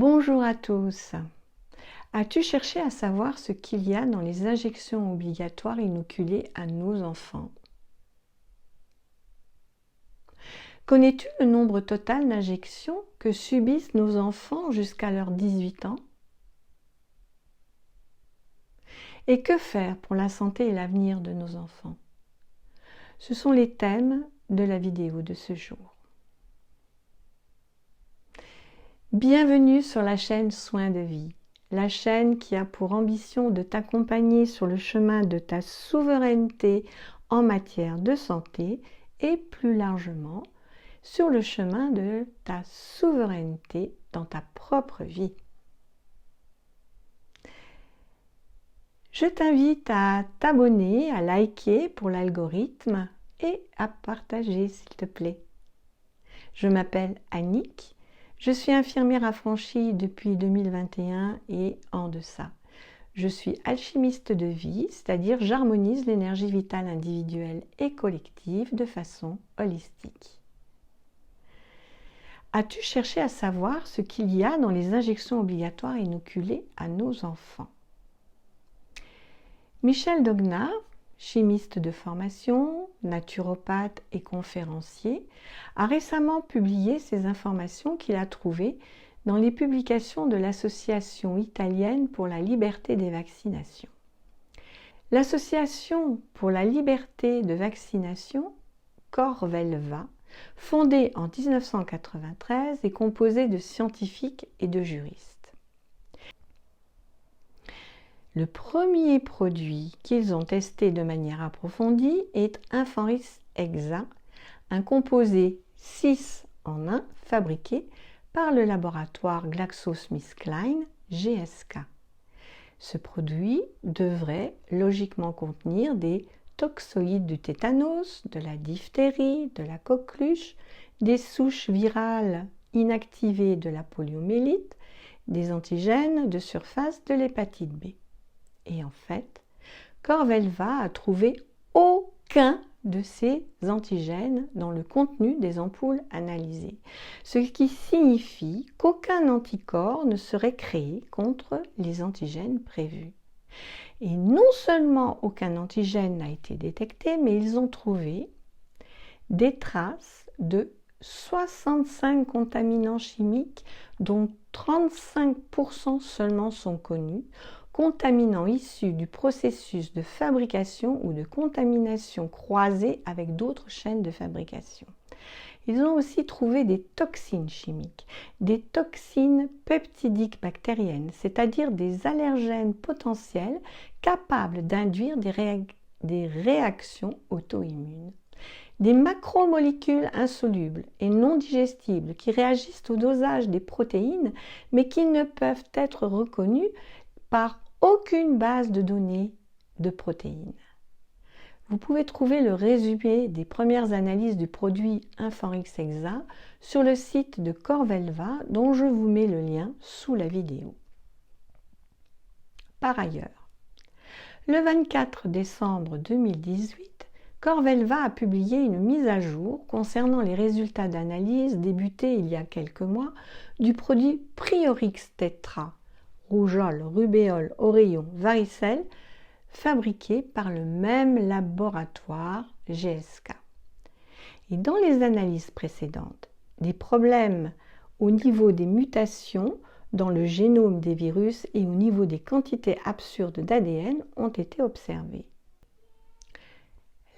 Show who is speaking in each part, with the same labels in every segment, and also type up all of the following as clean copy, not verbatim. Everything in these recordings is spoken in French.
Speaker 1: Bonjour à tous. As-tu cherché à savoir ce qu'il y a dans les injections obligatoires inoculées à nos enfants? Connais-tu le nombre total d'injections que subissent nos enfants jusqu'à leurs 18 ans? Et que faire pour la santé et l'avenir de nos enfants? Ce sont les thèmes de la vidéo de ce jour. Bienvenue sur la chaîne Soins de Vie, la chaîne qui a pour ambition de t'accompagner sur le chemin de ta souveraineté en matière de santé et plus largement sur le chemin de ta souveraineté dans ta propre vie. Je t'invite à t'abonner, à liker pour l'algorithme et à partager s'il te plaît. Je m'appelle Annick. Je suis infirmière affranchie depuis 2021 et en deçà. Je suis alchimiste de vie, c'est-à-dire j'harmonise l'énergie vitale individuelle et collective de façon holistique. As-tu cherché à savoir ce qu'il y a dans les injections obligatoires inoculées à nos enfants? Michel Dognat, chimiste de formation, naturopathe et conférencier, a récemment publié ces informations qu'il a trouvées dans les publications de l'Association italienne pour la liberté des vaccinations. L'Association pour la liberté de vaccination, Corvelva, fondée en 1993, est composée de scientifiques et de juristes. Le premier produit qu'ils ont testé de manière approfondie est Infanrix Hexa, un composé 6 en 1 fabriqué par le laboratoire GlaxoSmithKline GSK. Ce produit devrait logiquement contenir des toxoïdes du tétanos, de la diphtérie, de la coqueluche, des souches virales inactivées de la poliomyélite, des antigènes de surface de l'hépatite B. Et en fait, Corvelva a trouvé aucun de ces antigènes dans le contenu des ampoules analysées, ce qui signifie qu'aucun anticorps ne serait créé contre les antigènes prévus. Et non seulement aucun antigène n'a été détecté, mais ils ont trouvé des traces de 65 contaminants chimiques, dont 35% seulement sont connus, contaminants issus du processus de fabrication ou de contamination croisée avec d'autres chaînes de fabrication. Ils ont aussi trouvé des toxines chimiques, des toxines peptidiques bactériennes, c'est-à-dire des allergènes potentiels capables d'induire des réactions auto-immunes. Des macromolécules insolubles et non digestibles qui réagissent au dosage des protéines, mais qui ne peuvent être reconnues par aucune base de données de protéines. Vous pouvez trouver le résumé des premières analyses du produit Infanrix Hexa sur le site de Corvelva, dont je vous mets le lien sous la vidéo. Par ailleurs, le 24 décembre 2018, Corvelva a publié une mise à jour concernant les résultats d'analyse débutés il y a quelques mois du produit Priorix Tetra, rougeole, rubéole, oreillon, varicelle, fabriqué par le même laboratoire GSK. Et dans les analyses précédentes, des problèmes au niveau des mutations dans le génome des virus et au niveau des quantités absurdes d'ADN ont été observés.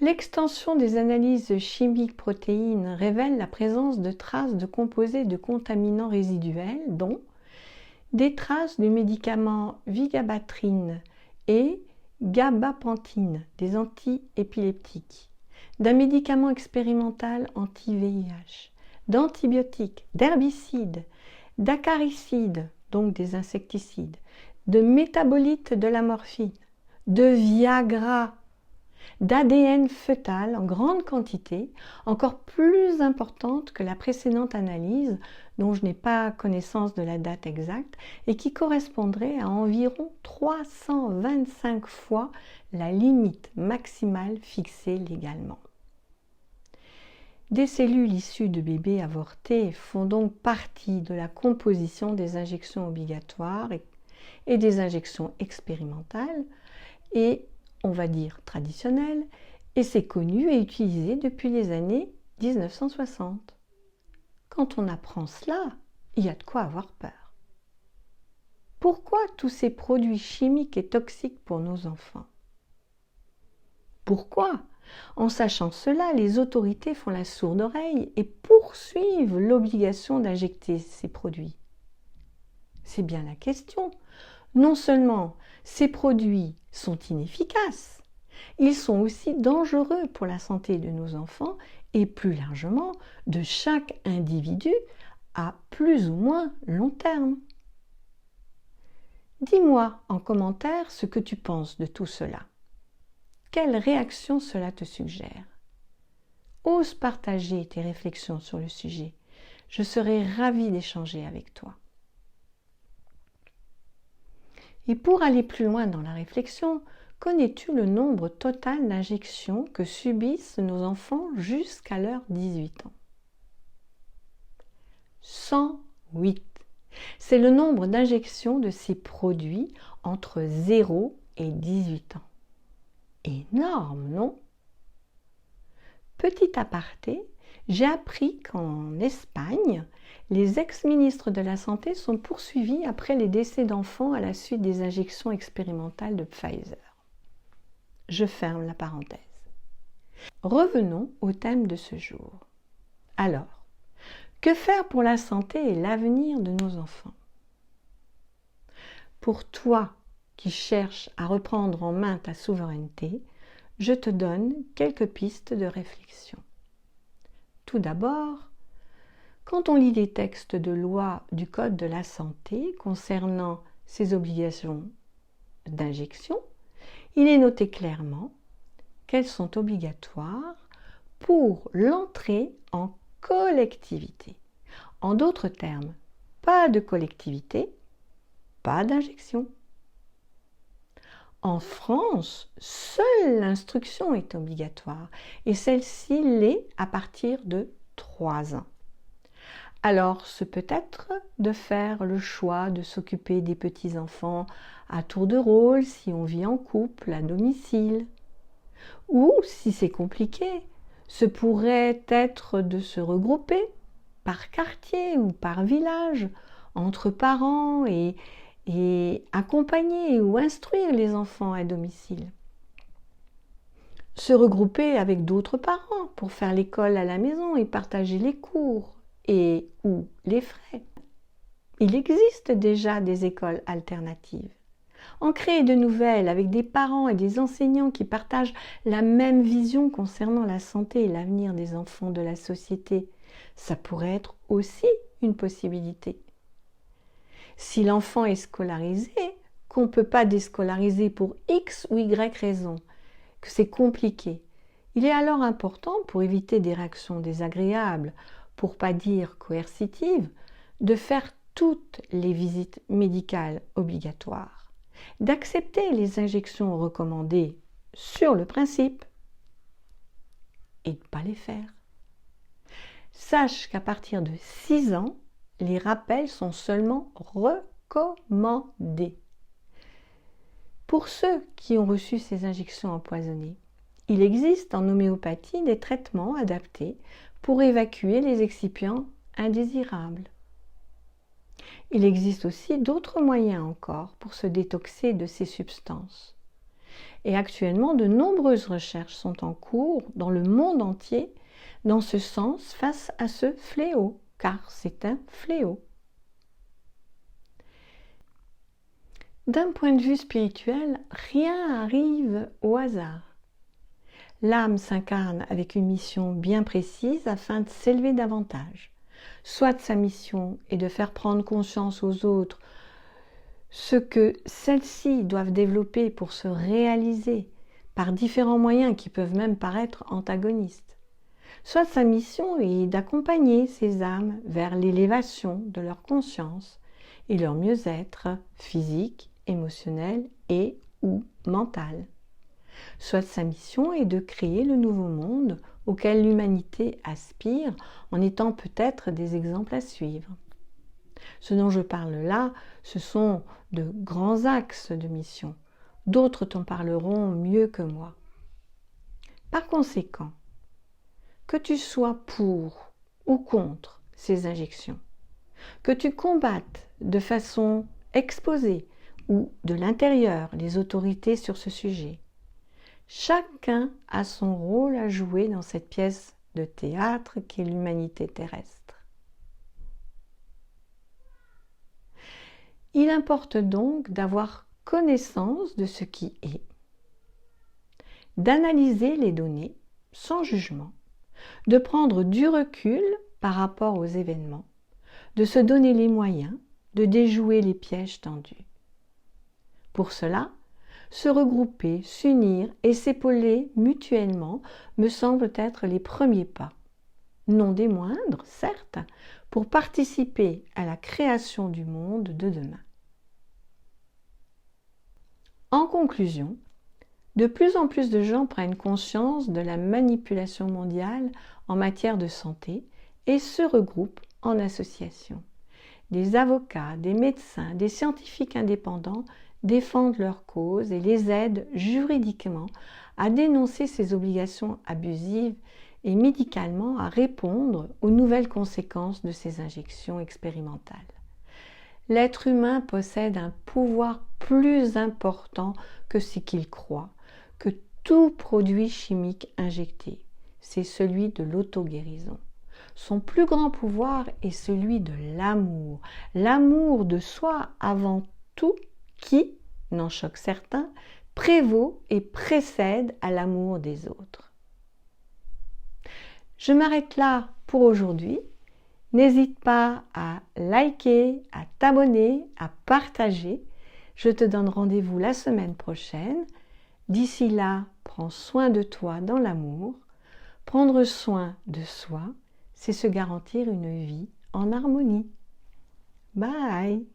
Speaker 1: L'extension des analyses chimiques protéines révèle la présence de traces de composés de contaminants résiduels, dont des traces du médicament vigabatrin et gabapentine, des antiépileptiques, d'un médicament expérimental anti-VIH, d'antibiotiques, d'herbicides, d'acaricides, donc des insecticides, de métabolites de la morphine, de Viagra, d'ADN fœtal en grande quantité, encore plus importante que la précédente analyse, dont je n'ai pas connaissance de la date exacte, et qui correspondrait à environ 325 fois la limite maximale fixée légalement. Des cellules issues de bébés avortés font donc partie de la composition des injections obligatoires et des injections expérimentales et, on va dire, traditionnelles, et c'est connu et utilisé depuis les années 1960. Quand on apprend cela, il y a de quoi avoir peur. Pourquoi tous ces produits chimiques et toxiques pour nos enfants? Pourquoi, en sachant cela, les autorités font la sourde oreille et poursuivent l'obligation d'injecter ces produits? C'est bien la question. Non seulement ces produits sont inefficaces, ils sont aussi dangereux pour la santé de nos enfants et plus largement de chaque individu à plus ou moins long terme. Dis-moi en commentaire ce que tu penses de tout cela. Quelle réaction cela te suggère? Ose partager tes réflexions sur le sujet. Je serai ravie d'échanger avec toi. Et pour aller plus loin dans la réflexion, connais-tu le nombre total d'injections que subissent nos enfants jusqu'à leurs 18 ans? 108. C'est le nombre d'injections de ces produits entre 0 et 18 ans. Énorme, non? Petit aparté, j'ai appris qu'en Espagne, les ex-ministres de la Santé sont poursuivis après les décès d'enfants à la suite des injections expérimentales de Pfizer. Je ferme la parenthèse. Revenons au thème de ce jour. Alors, que faire pour la santé et l'avenir de nos enfants? Pour toi qui cherches à reprendre en main ta souveraineté, je te donne quelques pistes de réflexion. Tout d'abord, quand on lit les textes de loi du Code de la santé concernant ces obligations d'injection, il est noté clairement qu'elles sont obligatoires pour l'entrée en collectivité. En d'autres termes, pas de collectivité, pas d'injection. En France, seule l'instruction est obligatoire et celle-ci l'est à partir de 3 ans. Alors, ce peut être de faire le choix de s'occuper des petits-enfants à tour de rôle si on vit en couple, à domicile. Ou, si c'est compliqué, ce pourrait être de se regrouper par quartier ou par village, entre parents et accompagner ou instruire les enfants à domicile. Se regrouper avec d'autres parents pour faire l'école à la maison et partager les cours et ou les frais. Il existe déjà des écoles alternatives. En créer de nouvelles avec des parents et des enseignants qui partagent la même vision concernant la santé et l'avenir des enfants de la société, ça pourrait être aussi une possibilité. Si l'enfant est scolarisé, qu'on ne peut pas déscolariser pour X ou Y raison, que c'est compliqué, il est alors important, pour éviter des réactions désagréables, pour pas dire coercitives, de faire toutes les visites médicales obligatoires, d'accepter les injections recommandées sur le principe et de ne pas les faire. Sache qu'à partir de 6 ans, les rappels sont seulement recommandés. Pour ceux qui ont reçu ces injections empoisonnées, il existe en homéopathie des traitements adaptés pour évacuer les excipients indésirables. Il existe aussi d'autres moyens encore pour se détoxer de ces substances. Et actuellement, de nombreuses recherches sont en cours dans le monde entier dans ce sens face à ce fléau, car c'est un fléau. D'un point de vue spirituel, rien n'arrive au hasard. L'âme s'incarne avec une mission bien précise afin de s'élever davantage. Soit sa mission est de faire prendre conscience aux autres ce que celles-ci doivent développer pour se réaliser par différents moyens qui peuvent même paraître antagonistes. Soit sa mission est d'accompagner ces âmes vers l'élévation de leur conscience et leur mieux-être physique, émotionnel et ou mental. Soit sa mission est de créer le nouveau monde auxquels l'humanité aspire en étant peut-être des exemples à suivre. Ce dont je parle là, ce sont de grands axes de mission. D'autres t'en parleront mieux que moi. Par conséquent, que tu sois pour ou contre ces injections, que tu combattes de façon exposée ou de l'intérieur les autorités sur ce sujet, chacun a son rôle à jouer dans cette pièce de théâtre qu'est l'humanité terrestre. Il importe donc d'avoir connaissance de ce qui est, d'analyser les données sans jugement, de prendre du recul par rapport aux événements, de se donner les moyens de déjouer les pièges tendus. Pour cela, se regrouper, s'unir et s'épauler mutuellement me semblent être les premiers pas, non des moindres, certes, pour participer à la création du monde de demain. En conclusion, de plus en plus de gens prennent conscience de la manipulation mondiale en matière de santé et se regroupent en associations. Des avocats, des médecins, des scientifiques indépendants défendent leurs causes et les aident juridiquement à dénoncer ces obligations abusives et médicalement à répondre aux nouvelles conséquences de ces injections expérimentales. L'être humain possède un pouvoir plus important que ce qu'il croit, que tout produit chimique injecté. C'est celui de l'auto-guérison. Son plus grand pouvoir est celui de l'amour. L'amour de soi avant tout qui, n'en choque certains, prévaut et précède à l'amour des autres. Je m'arrête là pour aujourd'hui. N'hésite pas à liker, à t'abonner, à partager. Je te donne rendez-vous la semaine prochaine. D'ici là, prends soin de toi dans l'amour. Prendre soin de soi, c'est se garantir une vie en harmonie. Bye!